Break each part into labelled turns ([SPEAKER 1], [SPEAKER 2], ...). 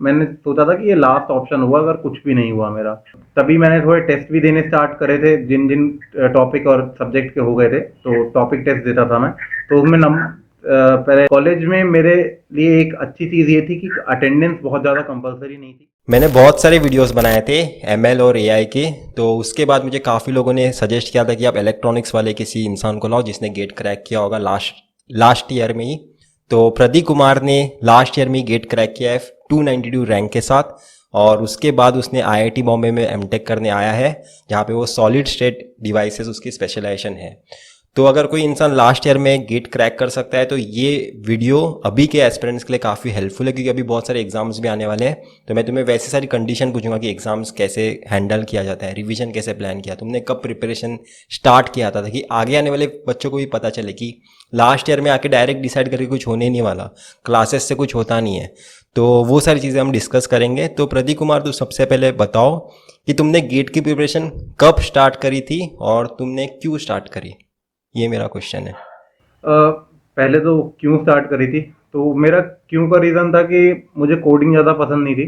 [SPEAKER 1] मैंने सोचा था कि ये लास्ट ऑप्शन हुआ अगर कुछ भी नहीं हुआ मेरा। तभी मैंने थोड़े टेस्ट भी देने स्टार्ट करे थे जिन जिन टॉपिक और सब्जेक्ट के हो गए थे, तो टॉपिक टेस्ट देता था मैं। तो उसमें पहले कॉलेज में मेरे लिए एक अच्छी चीज़ ये थी कि अटेंडेंस बहुत ज़्यादा कंपलसरी नहीं थी।
[SPEAKER 2] मैंने बहुत सारे वीडियोस बनाए थे एमएल और एआई के। तो उसके बाद मुझे काफ़ी लोगों ने सजेस्ट किया था कि आप इलेक्ट्रॉनिक्स वाले किसी इंसान को लाओ जिसने गेट क्रैक किया होगा लास्ट लास्ट ईयर में ही। तो प्रदीप कुमार ने लास्ट ईयर में ही गेट क्रैक किया है 292 रैंक के साथ। और उसके बाद उसने आईआईटी बॉम्बे में एमटेक करने आया है, जहाँ पे वो सॉलिड स्टेट डिवाइसेस उसकी स्पेशलाइजेशन है। तो अगर कोई इंसान लास्ट ईयर में गेट क्रैक कर सकता है तो ये वीडियो अभी के एस्पिरेंट्स के लिए काफ़ी हेल्पफुल है, क्योंकि अभी बहुत सारे एग्जाम्स भी आने वाले हैं। तो मैं तुम्हें वैसी सारी कंडीशन पूछूंगा कि एग्जाम्स कैसे हैंडल किया जाता है, रिवीजन कैसे प्लान किया, तुमने कब प्रिपरेशन स्टार्ट किया था ताकि आगे आने वाले बच्चों को भी पता चले कि लास्ट ईयर में आके डायरेक्ट डिसाइड करके कुछ होने नहीं वाला, क्लासेस से कुछ होता नहीं है। तो वो सारी चीज़ें हम डिस्कस करेंगे। तो प्रदीप कुमार, तो सबसे पहले बताओ कि तुमने गेट की प्रिपरेशन कब स्टार्ट करी थी और तुमने क्यों स्टार्ट करी, ये मेरा क्वेश्चन है।
[SPEAKER 1] पहले तो क्यों स्टार्ट करी थी, तो मेरा क्यों का रीज़न था कि मुझे कोडिंग ज़्यादा पसंद नहीं थी।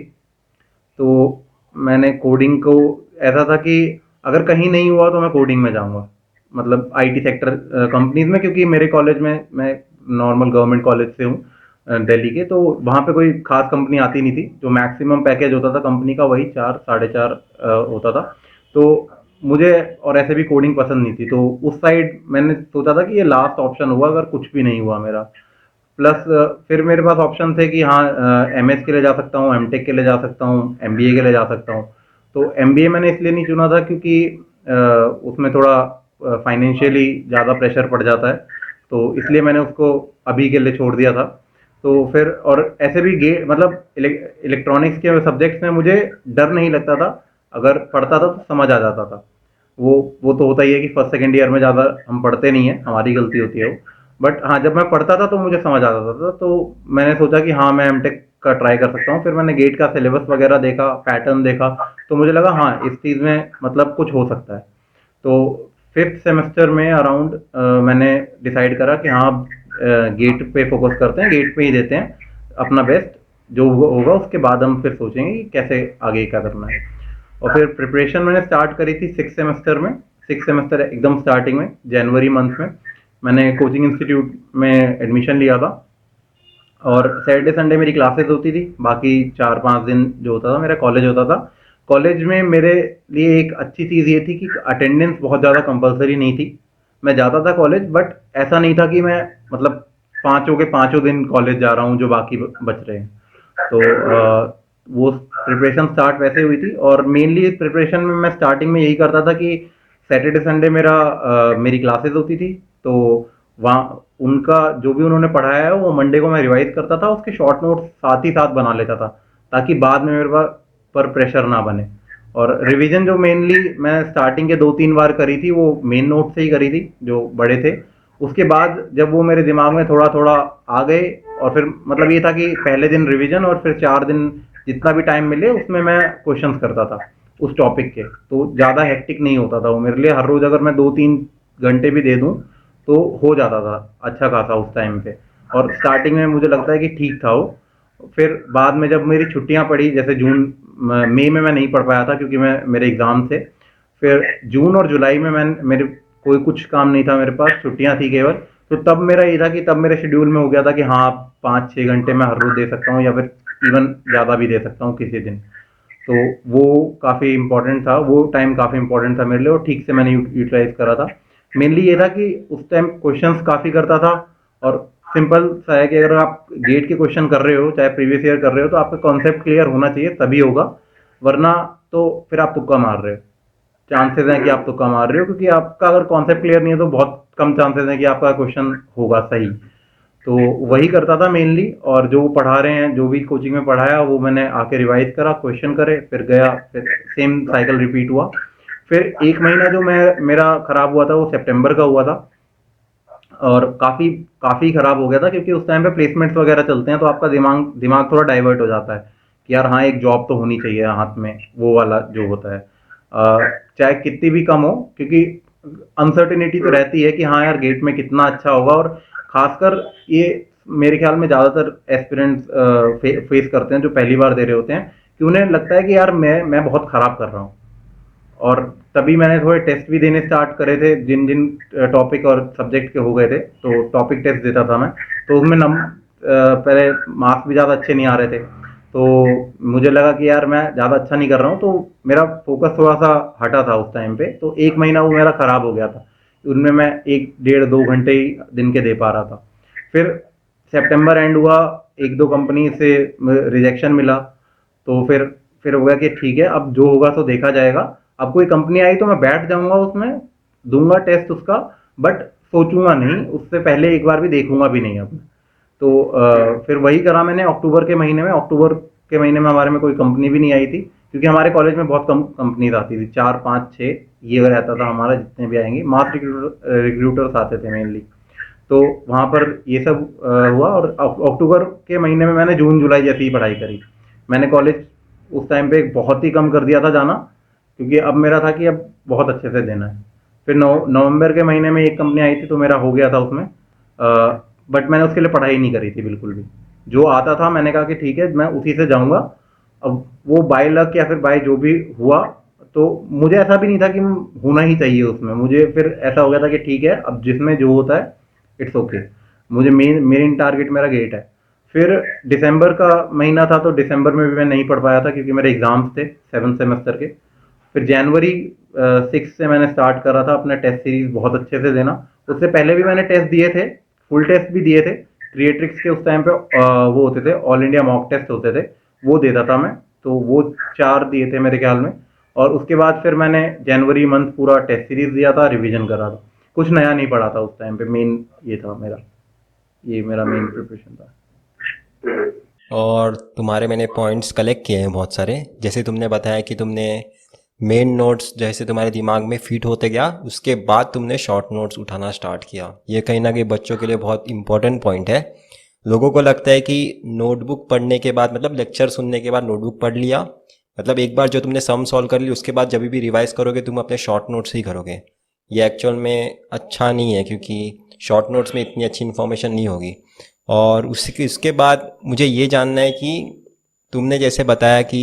[SPEAKER 1] तो मैंने कोडिंग को ऐसा था कि अगर कहीं नहीं हुआ तो मैं कोडिंग में जाऊंगा, मतलब आईटी सेक्टर कंपनीज में, क्योंकि मेरे कॉलेज में, मैं नॉर्मल गवर्नमेंट कॉलेज से हूँ दिल्ली के, तो वहाँ पे कोई खास कंपनी आती नहीं थी। जो मैक्सिमम पैकेज होता था कंपनी का वही 4 साढ़े 4 होता था। तो मुझे और ऐसे भी कोडिंग पसंद नहीं थी, तो उस साइड मैंने सोचा था कि ये लास्ट ऑप्शन हुआ अगर कुछ भी नहीं हुआ मेरा। प्लस फिर मेरे पास ऑप्शन थे कि हाँ, एमएस के लिए जा सकता हूँ, एमटेक के लिए जा सकता हूँ, एमबीए के लिए जा सकता हूँ। तो एमबीए मैंने इसलिए नहीं चुना था क्योंकि उसमें थोड़ा फाइनेंशियली ज़्यादा प्रेशर पड़ जाता है, तो इसलिए मैंने उसको अभी के लिए छोड़ दिया था। तो फिर और ऐसे भी गे मतलब इलेक्ट्रॉनिक्स के सब्जेक्ट्स में मुझे डर नहीं लगता था, अगर पढ़ता था तो समझ आ जाता था। वो तो होता ही है कि फर्स्ट सेकंड ईयर में ज़्यादा हम पढ़ते नहीं है, हमारी गलती होती है वो। बट हाँ, जब मैं पढ़ता था तो मुझे समझ आ जाता था, तो मैंने सोचा कि हाँ, मैं एमटेक का ट्राई कर सकता हूँ। फिर मैंने गेट का सिलेबस वगैरह देखा, पैटर्न देखा, तो मुझे लगा हाँ, इस चीज़ में मतलब कुछ हो सकता है। तो फिफ्थ सेमेस्टर में अराउंड मैंने डिसाइड करा कि हाँ, गेट पे फोकस करते हैं, गेट पे ही देते हैं अपना बेस्ट। जो होगा उसके बाद हम फिर सोचेंगे कि कैसे आगे क्या करना है। और फिर प्रिपरेशन मैंने स्टार्ट करी थी सिक्स सेमेस्टर में। सिक्स सेमेस्टर एकदम स्टार्टिंग में, जनवरी मंथ में मैंने कोचिंग इंस्टीट्यूट में एडमिशन लिया था। और सैटरडे संडे मेरी क्लासेस होती थी, बाकी 4 5 दिन जो होता था मेरा कॉलेज होता था। कॉलेज में मेरे लिए एक अच्छी चीज़ ये थी कि अटेंडेंस बहुत ज़्यादा कंपलसरी नहीं थी। मैं जाता था कॉलेज, बट ऐसा नहीं था कि मैं मतलब पाँचों के पाँचों दिन कॉलेज जा रहा हूँ जो बाकी बच रहे हैं। तो वो प्रिपरेशन स्टार्ट वैसे हुई थी, और मेनली प्रिपरेशन में मैं स्टार्टिंग में यही करता था कि सैटरडे संडे मेरी क्लासेस होती थी। तो वहाँ उनका जो भी उन्होंने पढ़ाया है वो मंडे को मैं रिवाइज करता था, उसके शॉर्ट नोट्स साथ ही साथ बना लेता था, ताकि बाद में मेरे पास पर प्रेशर ना बने। और रिवीजन जो मेनली मैं स्टार्टिंग के 2 3 बार करी थी वो मेन नोट से ही करी थी जो बड़े थे। उसके बाद जब वो मेरे दिमाग में थोड़ा थोड़ा आ गए, और फिर मतलब ये था कि पहले दिन रिवीजन और फिर 4 दिन जितना भी टाइम मिले उसमें मैं क्वेश्चंस करता था उस टॉपिक के। तो ज़्यादा हेक्टिक नहीं होता था वो मेरे लिए। हर रोज़ अगर मैं 2 3 घंटे भी दे दूँ तो हो जाता था अच्छा खासा उस टाइम पे। और स्टार्टिंग में मुझे लगता है कि ठीक था वो। फिर बाद में जब मेरी छुट्टियां पड़ी, जैसे मई में मैं नहीं पढ़ पाया था क्योंकि मैं मेरे एग्जाम थे। फिर जून और जुलाई में मेरे कोई कुछ काम नहीं था, मेरे पास छुट्टियां थी केवल। तो तब मेरा ये था कि तब मेरे शेड्यूल में हो गया था कि हाँ, 5 6 घंटे मैं हर रोज दे सकता हूँ, या फिर इवन ज़्यादा भी दे सकता हूँ किसी दिन। तो वो काफ़ी इम्पोर्टेंट था, वो टाइम काफ़ी इम्पोर्टेंट था मेरे लिए, और ठीक से मैंने यूटिलाइज करा था। मेनली ये था कि उस टाइम क्वेश्चंस काफ़ी करता था। और सिंपल सा है कि अगर आप गेट के क्वेश्चन कर रहे हो, चाहे प्रीवियस ईयर कर रहे हो, तो आपका कॉन्सेप्ट क्लियर होना चाहिए तभी होगा। वरना तो फिर आप तुक्का मार रहे हो। चांसेस हैं कि आप तुक्का मार रहे हो, क्योंकि आपका अगर कॉन्सेप्ट क्लियर नहीं है तो बहुत कम चांसेस हैं कि आपका क्वेश्चन होगा सही। तो वही करता था मेनली। और जो वो पढ़ा रहे हैं, जो भी कोचिंग में पढ़ाया, वो मैंने आके रिवाइज करा, क्वेश्चन करे, फिर गया, फिर सेम साइकिल रिपीट हुआ। फिर एक महीना जो मैं मेरा खराब हुआ था वो सितंबर का हुआ था। और काफ़ी काफ़ी खराब हो गया था क्योंकि उस टाइम पे प्लेसमेंट्स वगैरह चलते हैं, तो आपका दिमाग दिमाग थोड़ा डाइवर्ट हो जाता है कि यार हाँ, एक जॉब तो होनी चाहिए हाथ में, वो वाला जो होता है। चाहे कितनी भी कम हो, क्योंकि अनसर्टिनिटी तो रहती है कि हाँ यार, गेट में कितना अच्छा होगा। और खासकर ये मेरे ख्याल में ज़्यादातर एस्पिरेंट्स फेस करते हैं जो पहली बार दे रहे होते हैं, कि उन्हें लगता है कि यार मैं बहुत ख़राब कर रहा हूँ। और तभी मैंने थोड़े टेस्ट भी देने स्टार्ट करे थे, जिन जिन टॉपिक और सब्जेक्ट के हो गए थे, तो टॉपिक टेस्ट देता था मैं। तो उसमें पहले मार्क्स भी ज़्यादा अच्छे नहीं आ रहे थे, तो मुझे लगा कि यार मैं ज़्यादा अच्छा नहीं कर रहा हूँ, तो मेरा फोकस थोड़ा सा हटा था उस टाइम पे। तो एक महीना वो मेरा ख़राब हो गया था, उनमें मैं 1 डेढ़ 2 घंटे ही दिन के दे पा रहा था। फिर सितंबर एंड हुआ, एक दो कंपनी से रिजेक्शन मिला, तो फिर हो गया कि ठीक है, अब जो होगा तो देखा जाएगा। अब कोई कंपनी आई तो मैं बैठ जाऊंगा उसमें, दूंगा टेस्ट उसका, बट सोचूंगा नहीं, उससे पहले एक बार भी देखूंगा भी नहीं अब। तो फिर वही करा मैंने अक्टूबर के महीने में। अक्टूबर के महीने में हमारे में कोई कंपनी भी नहीं आई थी, क्योंकि हमारे कॉलेज में बहुत कम कंपनीज आती थी, 4 5 6 ये रहता था हमारा, जितने भी आएंगे मास रिक्रूटर्स आते थे मेनली। तो वहाँ पर ये सब हुआ, और अक्टूबर के महीने में मैंने जून जुलाई जैसी ही पढ़ाई करी। मैंने कॉलेज उस टाइम पे बहुत ही कम कर दिया था जाना, क्योंकि अब मेरा था कि अब बहुत अच्छे से देना है। फिर नवंबर के महीने में एक कंपनी आई थी, तो मेरा हो गया था उसमें, बट मैंने उसके लिए पढ़ाई नहीं करी थी बिल्कुल भी। जो आता था मैंने कहा कि ठीक है, मैं उसी से जाऊँगा। अब वो बाय लक या फिर बाय जो भी हुआ, तो मुझे ऐसा भी नहीं था कि होना ही चाहिए उसमें। मुझे फिर ऐसा हो गया था कि ठीक है, अब जिसमें जो होता है इट्स ओके। मुझे मेन टारगेट मेरा गेट है। फिर दिसंबर का महीना था, तो दिसंबर में भी मैं नहीं पढ़ पाया था, क्योंकि मेरे एग्जाम्स थे 7 सेमेस्टर के। फिर जनवरी 6 से मैंने स्टार्ट करा था अपना टेस्ट सीरीज बहुत अच्छे से देना। उससे पहले भी मैंने टेस्ट दिए थे, फुल टेस्ट भी दिए थे। क्रिएट्रिक्स के उस टाइम पे वो होते थे, ऑल इंडिया मॉक टेस्ट होते थे, वो देता था मैं। तो वो 4 दिए थे मेरे ख्याल में। और उसके बाद फिर मैंने जनवरी मंथ पूरा टेस्ट सीरीज दिया था, रिवीजन करा था। कुछ नया नहीं पढ़ा था उस टाइम पे। मेन ये था मेरा, ये मेरा मेन प्रिपरेशन था।
[SPEAKER 2] और तुम्हारे मैंने पॉइंट्स कलेक्ट किए हैं बहुत सारे। जैसे तुमने बताया कि तुमने मेन नोट्स जैसे तुम्हारे दिमाग में फिट होते गया, उसके बाद तुमने शॉर्ट नोट्स उठाना स्टार्ट किया। ये कहीं ना कहीं बच्चों के लिए बहुत इंपॉर्टेंट पॉइंट है। लोगों को लगता है कि नोटबुक पढ़ने के बाद मतलब लेक्चर सुनने के बाद नोटबुक पढ़ लिया, मतलब एक बार जो तुमने सम सॉल्व कर ली उसके बाद जब भी रिवाइज करोगे तुम अपने शॉर्ट नोट्स ही करोगे। ये एक्चुअल में अच्छा नहीं है, क्योंकि शॉर्ट नोट्स में इतनी अच्छी इन्फॉर्मेशन नहीं होगी। और उसके बाद मुझे ये जानना है कि तुमने जैसे बताया कि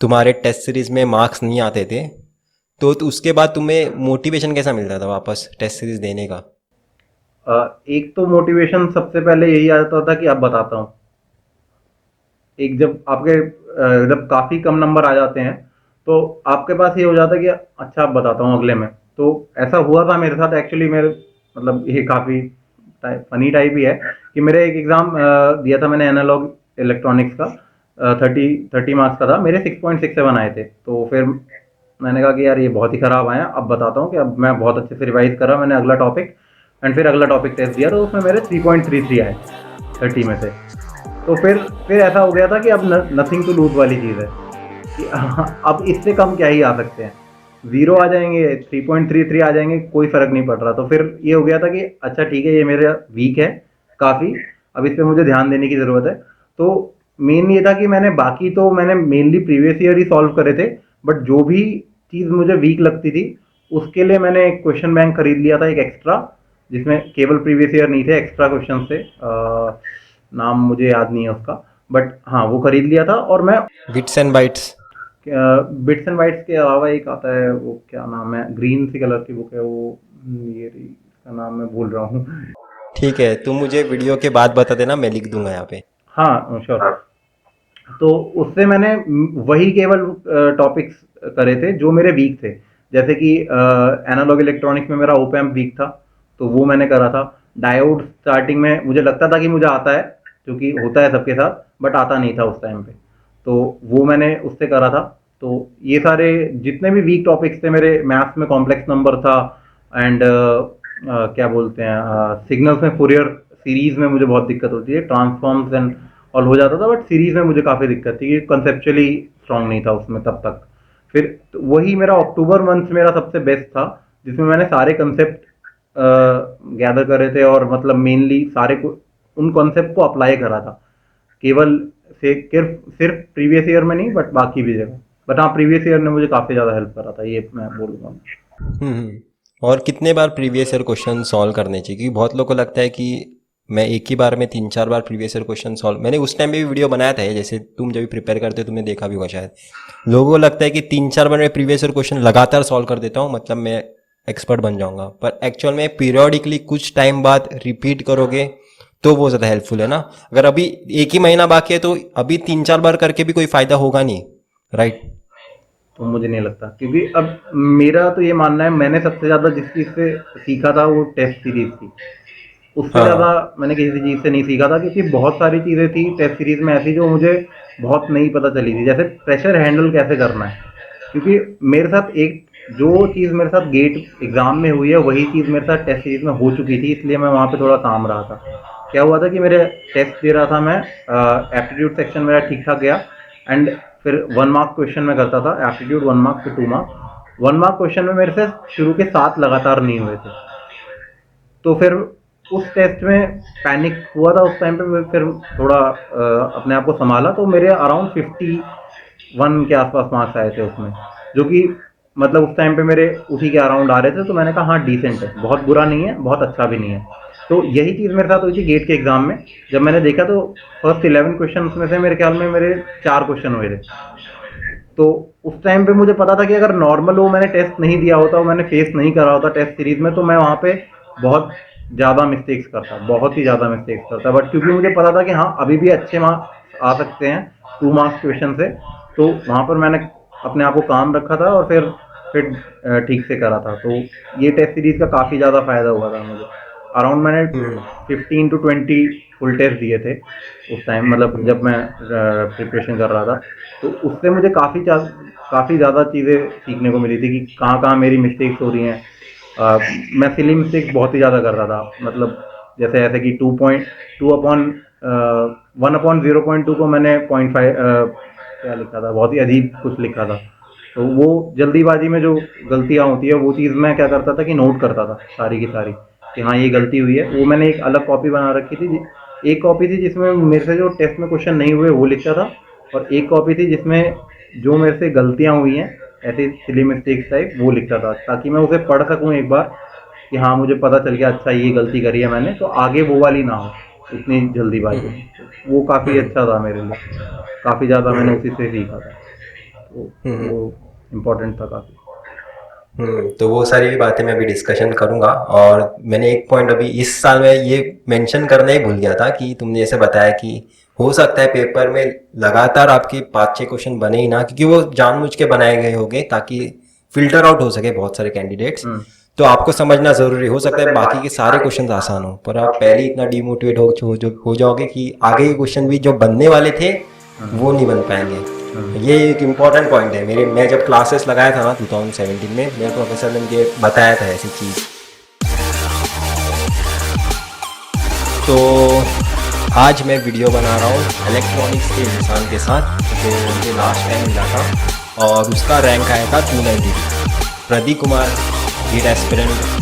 [SPEAKER 2] तुम्हारे टेस्ट सीरीज़ में मार्क्स नहीं आते थे, तो उसके बाद तुम्हें मोटिवेशन कैसा मिलता था वापस टेस्ट सीरीज़ देने का?
[SPEAKER 1] एक तो मोटिवेशन सबसे पहले यही आता था कि अब बताता हूँ। एक जब आपके जब काफ़ी कम नंबर आ जाते हैं, तो आपके पास ये हो जाता है कि अच्छा अब बताता हूँ अगले में। तो ऐसा हुआ था मेरे साथ एक्चुअली। मेरे मतलब ये काफ़ी फनी टाइप ही है, कि मेरे एक एग्ज़ाम दिया था मैंने एनालॉग इलेक्ट्रॉनिक्स का। 30 मार्क्स का था, मेरे 6.67 आए थे। तो फिर मैंने कहा कि यार ये बहुत ही ख़राब आए हैं, अब बताता हूँ कि अब मैं बहुत अच्छे से रिवाइज कर रहा। मैंने अगला टॉपिक एंड फिर अगला टॉपिक टेस्ट दिया, तो उसमें मेरे 3.33 आए 30 में से। तो फिर ऐसा हो गया था कि अब नथिंग टू लूज वाली चीज़ है, कि अब इससे कम क्या ही आ सकते हैं। 0 आ जाएंगे, 3.33 आ जाएंगे, कोई फ़र्क नहीं पड़ रहा। तो फिर ये हो गया था कि अच्छा ठीक है, ये मेरा वीक है काफ़ी, अब इस पे मुझे ध्यान देने की ज़रूरत है। तो मेन ये था कि मैंने मेनली प्रीवियस ईयर ही सॉल्व करे थे, बट जो भी चीज़ मुझे वीक लगती थी, उसके लिए मैंने एक क्वेश्चन बैंक खरीद लिया था, एक एक्स्ट्रा, जिसमें केवल प्रीवियस ईयर नहीं थे, एक्स्ट्रा क्वेश्चन थे। नाम मुझे याद नहीं है उसका, बट हाँ वो खरीद लिया था। और मैं
[SPEAKER 2] bits and bytes.
[SPEAKER 1] Bits and bytes के अलावा एक आता है, वो क्या नाम है, ग्रीन सी कलर की बुक है वो, ये रही, इसका नाम मैं भूल रहा हूँ।
[SPEAKER 2] ठीक है, तुम मुझे वीडियो के बाद बता देना, मैं लिख दूंगा यहाँ पे।
[SPEAKER 1] हाँ श्योर। तो उससे मैंने वही केवल टॉपिक्स करे थे जो मेरे वीक थे। जैसे कि एनालॉग इलेक्ट्रॉनिक्स में मेरा ओप एम्प वीक था, तो वो मैंने करा था। डायोड स्टार्टिंग में मुझे लगता था कि मुझे आता है, क्योंकि होता है सबके साथ, बट आता नहीं था उस टाइम पे। तो वो मैंने उससे करा था। तो ये सारे जितने भी वीक टॉपिक्स थे मेरे, मैथ्स में कॉम्प्लेक्स नंबर था, एंड क्या बोलते हैं, सिग्नल्स में फूरियर सीरीज में मुझे बहुत दिक्कत होती है, ट्रांसफॉर्म्स एंड ऑल हो जाता था, बट सीरीज में मुझे काफ़ी दिक्कत थी, कि कंसेप्चुअली स्ट्रांग नहीं था उसमें तब तक। फिर तो वही मेरा अक्टूबर मंथ मेरा सबसे बेस्ट था, जिसमें मैंने सारे कंसेप्ट गैदर करे थे, और मतलब मेनली सारे को उन कॉन्सेप्ट को अप्लाई करा था। केवल सिर्फ प्रीवियस ईयर में नहीं, बट बाकी भी जगह। बट हाँ, प्रीवियस ईयर ने मुझे काफ़ी ज़्यादा हेल्प करा था, ये मैं बोलूँगा।
[SPEAKER 2] और कितने बार प्रीवियस ईयर क्वेश्चन सॉल्व करने चाहिए? क्योंकि बहुत लोग को लगता है कि मैं एक ही बार में 3-4 बार प्रीवियस ईयर क्वेश्चन सॉल्व, मैंने उस टाइम पे भी वीडियो बनाया था, जैसे तुम जब भी प्रिपेयर करते हो तुमने देखा भी होगा शायद। लोगों को लगता है कि 3-4 बार मैं प्रीवियस ईयर क्वेश्चन लगातार सॉल्व कर देता हूँ मतलब मैं एक्सपर्ट बन जाऊंगा, पर एक्चुअल में पीरियोडिकली कुछ टाइम बाद रिपीट करोगे तो वो ज़्यादा हेल्पफुल है ना। अगर अभी एक ही महीना बाकी है तो अभी 3-4 बार करके भी कोई फायदा होगा नहीं, राइट?
[SPEAKER 1] तो मुझे नहीं लगता, क्योंकि अब मेरा तो ये मानना है, मैंने सबसे ज़्यादा जिस चीज़ से सीखा था वो टेस्ट सीरीज थी। उससे ज़्यादा
[SPEAKER 2] हाँ
[SPEAKER 1] मैंने किसी चीज़ से नहीं सीखा था, क्योंकि बहुत सारी चीज़ें थी टेस्ट सीरीज में ऐसी जो मुझे बहुत नहीं पता चली थी, जैसे प्रेशर हैंडल कैसे करना है। क्योंकि मेरे साथ एक जो चीज़ मेरे साथ गेट एग्जाम में हुई है वही चीज़ मेरे साथ टेस्ट सीरीज में हो चुकी थी, इसलिए मैं वहाँ पे थोड़ा काम रहा था। क्या हुआ था कि मेरे टेस्ट दे रहा था मैं, एप्टीट्यूड सेक्शन मेरा ठीक ठाक गया, एंड फिर 1 मार्क क्वेश्चन में करता था, एप्टीट्यूड 1 मार्क फिर 2 मार्क। 1 मार्क क्वेश्चन में मेरे से शुरू के 7 लगातार नहीं हुए थे। तो फिर उस टेस्ट में पैनिक हुआ था उस टाइम पे, मैं फिर थोड़ा अपने आप को संभाला, तो मेरे अराउंड 51 के आसपास मार्क्स आए थे उसमें, जो कि मतलब उस टाइम पे मेरे उसी के अराउंड आ रहे थे। तो मैंने कहा हाँ डिसेंट है, बहुत बुरा नहीं है बहुत अच्छा भी नहीं है। तो यही चीज़ मेरे साथ हुई थी गेट के एग्जाम में। जब मैंने देखा तो फर्स्ट 11 क्वेश्चन में से मेरे ख्याल में मेरे 4 क्वेश्चन हुए थे। तो उस टाइम पे मुझे पता था कि अगर नॉर्मल वो मैंने टेस्ट नहीं दिया होता, वो मैंने फेस नहीं करा होता टेस्ट सीरीज में, तो मैं वहाँ पे बहुत ज़्यादा मिस्टेक्स करता, बहुत ही ज़्यादा मिस्टेक्स करता। बट क्योंकि मुझे पता था कि हाँ अभी भी अच्छे मार्क्स आ सकते हैं 2 मार्क्स क्वेश्चन से, तो वहाँ पर मैंने अपने आप को काम रखा था और फिर ठीक से करा था। तो ये टेस्ट सीरीज का काफ़ी ज़्यादा फ़ायदा हुआ था मुझे। अराउंड मैंने 15 to 20 फुल टेस्ट दिए थे उस टाइम, मतलब जब मैं प्रिपरेशन कर रहा था। तो उससे मुझे काफ़ी ज़्यादा चीज़ें सीखने को मिली थी कि कहाँ कहाँ मेरी मिस्टेक्स हो रही हैं। मैं सिली मिस्टेक्स बहुत ही ज़्यादा कर रहा था, मतलब जैसे ऐसे कि 1/0.2 को मैंने 0.5 क्या लिखा था, बहुत ही अजीब कुछ लिखा था। तो वो जल्दीबाजी में जो गलतियाँ होती है वो चीज़ मैं क्या करता था कि नोट करता था सारी की सारी, कि हाँ ये गलती हुई है। वो मैंने एक अलग कॉपी बना रखी थी, एक कॉपी थी जिसमें मेरे से जो टेस्ट में क्वेश्चन नहीं हुए वो लिखता था, और एक कॉपी थी जिसमें जो मेरे से गलतियाँ हुई हैं ऐसी सिली मिस्टेक्स टाइप वो लिखता था, ताकि मैं उसे पढ़ सकूँ एक बार कि हाँ मुझे पता चल गया अच्छा ये गलती करी है मैंने, तो आगे वो वाली ना हो इतनी जल्दीबाजी में। वो काफ़ी अच्छा था मेरे लिए, काफ़ी ज़्यादा मैंने उसी से सीखा था। तो वो इम्पोर्टेंट था काफ़ी।
[SPEAKER 2] तो वो सारी भी बातें मैं अभी डिस्कशन करूंगा। और मैंने एक पॉइंट अभी इस साल में ये मेंशन करना ही भूल गया था कि तुमने जैसे बताया कि हो सकता है पेपर में लगातार आपके 5-6 क्वेश्चन बने ही ना, क्योंकि वो जानबूझ के बनाए गए होंगे ताकि फिल्टर आउट हो सके बहुत सारे कैंडिडेट्स। तो आपको समझना जरूरी हो सकता है बाकी के सारे क्वेश्चन आसान हो, पर आप पहले ही इतना डिमोटिवेट हो जाओगे कि आगे के क्वेश्चन भी जो बनने वाले थे वो नहीं बन पाएंगे। ये एक इम्पॉर्टेंट पॉइंट है मेरे, मैं जब क्लासेस लगाया था ना 2017 में, मेरे प्रोफेसर ने मुझे बताया था ऐसी चीज़। तो आज मैं वीडियो बना रहा हूँ इलेक्ट्रॉनिक्स के इंसान के साथ जो मुझे लास्ट टाइम मिला था, और उसका रैंक आया था 292। Pradeep Kumar, lead aspirant